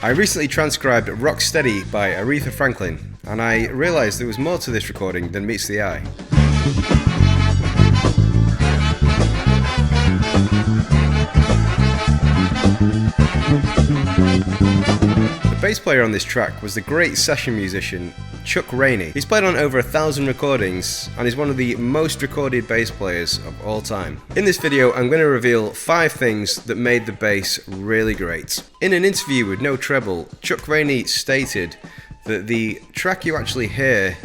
I recently transcribed Rock Steady by Aretha Franklin, and I realised there was more to this recording than meets the eye. The bass player on this track was the great session musician Chuck Rainey. He's played on over 1,000 recordings and is one of the most recorded bass players of all time. In this video, I'm going to reveal 5 things that made the bass really great. In an interview with No Treble, Chuck Rainey stated that the track you actually hear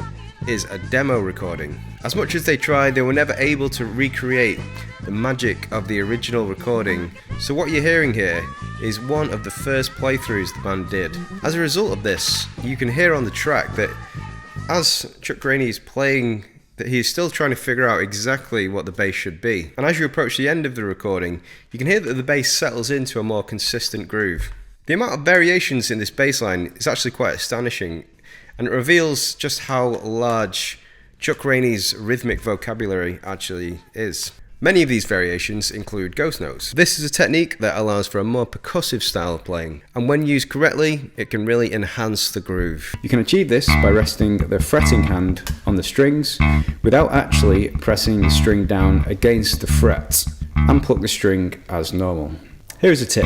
is a demo recording. As much as they tried, they were never able to recreate the magic of the original recording, so what you're hearing here is one of the first playthroughs the band did. As a result of this, you can hear on the track that as Chuck Rainey is playing, that he is still trying to figure out exactly what the bass should be. And as you approach the end of the recording, you can hear that the bass settles into a more consistent groove. The amount of variations in this bass line is actually quite astonishing, and it reveals just how large Chuck Rainey's rhythmic vocabulary actually is. Many of these variations include ghost notes. This is a technique that allows for a more percussive style of playing, and when used correctly, it can really enhance the groove. You can achieve this by resting the fretting hand on the strings without actually pressing the string down against the frets, and pluck the string as normal. Here's a tip.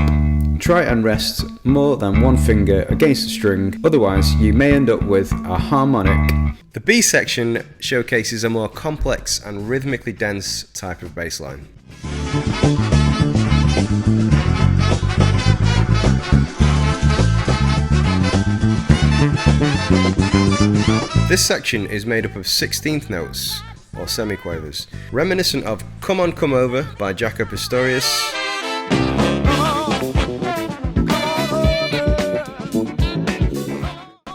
Try and rest more than one finger against the string, otherwise you may end up with a harmonic. The B section showcases a more complex and rhythmically dense type of bass line. This section is made up of 16th notes, or semiquavers, reminiscent of Come On Come Over by Jaco Pastorius,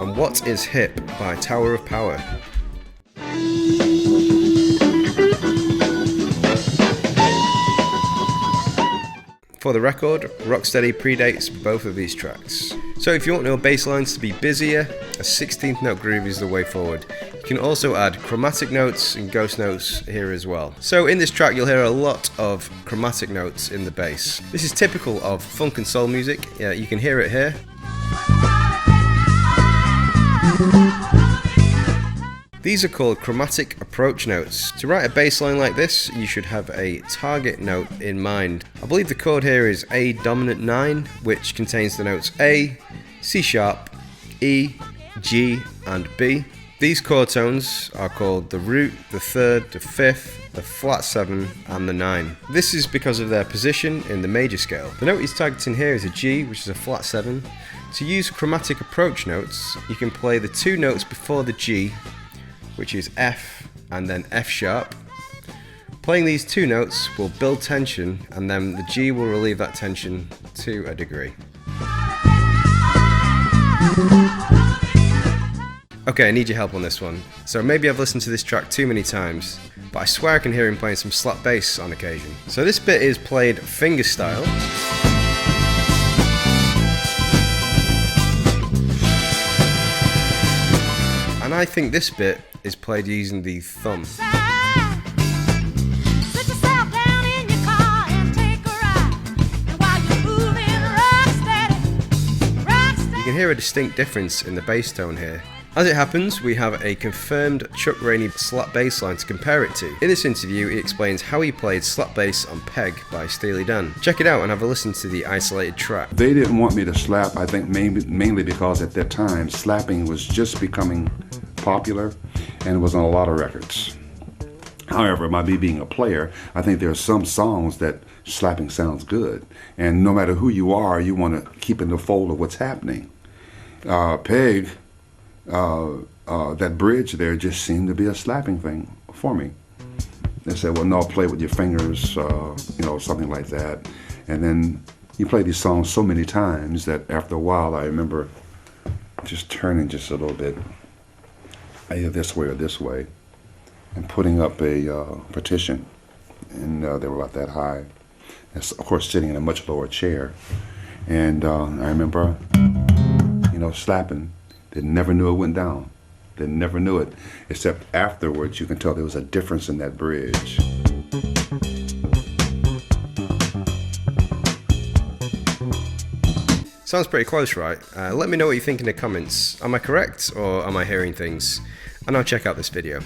and What Is Hip by Tower of Power. For the record, Rocksteady predates both of these tracks. So if you want your bass lines to be busier, a 16th note groove is the way forward. You can also add chromatic notes and ghost notes here as well. So in this track you'll hear a lot of chromatic notes in the bass. This is typical of funk and soul music. Yeah, you can hear it here. These are called chromatic approach notes. To write a bass line like this, you should have a target note in mind. I believe the chord here is A dominant 9, which contains the notes A, C sharp, E, G, and B. These chord tones are called the root, the third, the fifth, the flat 7, and the 9. This is because of their position in the major scale. The note he's targeting here is a G, which is a flat 7. To use chromatic approach notes, you can play the 2 notes before the G, which is F and then F sharp. Playing these 2 notes will build tension, and then the G will relieve that tension to a degree. Okay, I need your help on this one. So maybe I've listened to this track too many times, but I swear I can hear him playing some slap bass on occasion. So this bit is played finger style. And I think this bit is played using the thumb. You can hear a distinct difference in the bass tone here. As it happens, we have a confirmed Chuck Rainey slap bass line to compare it to. In this interview, he explains how he played slap bass on Peg by Steely Dan. Check it out and have a listen to the isolated track. They didn't want me to slap, I think mainly because at that time, slapping was just becoming popular and it was on a lot of records. However, by me being a player, I think there are some songs that slapping sounds good. And no matter who you are, you want to keep in the fold of what's happening. Peg, that bridge there just seemed to be a slapping thing for me. They said, well, no, play with your fingers, something like that. And then you play these songs so many times that after a while I remember just turning just a little bit, either this way or this way, and putting up a partition. And they were about that high. And of course, sitting in a much lower chair. And I remember, slapping. They never knew it went down. They never knew it, except afterwards you can tell there was a difference in that bridge. Sounds pretty close, right? Let me know what you think in the comments. Am I correct, or am I hearing things? And I'll check out this video.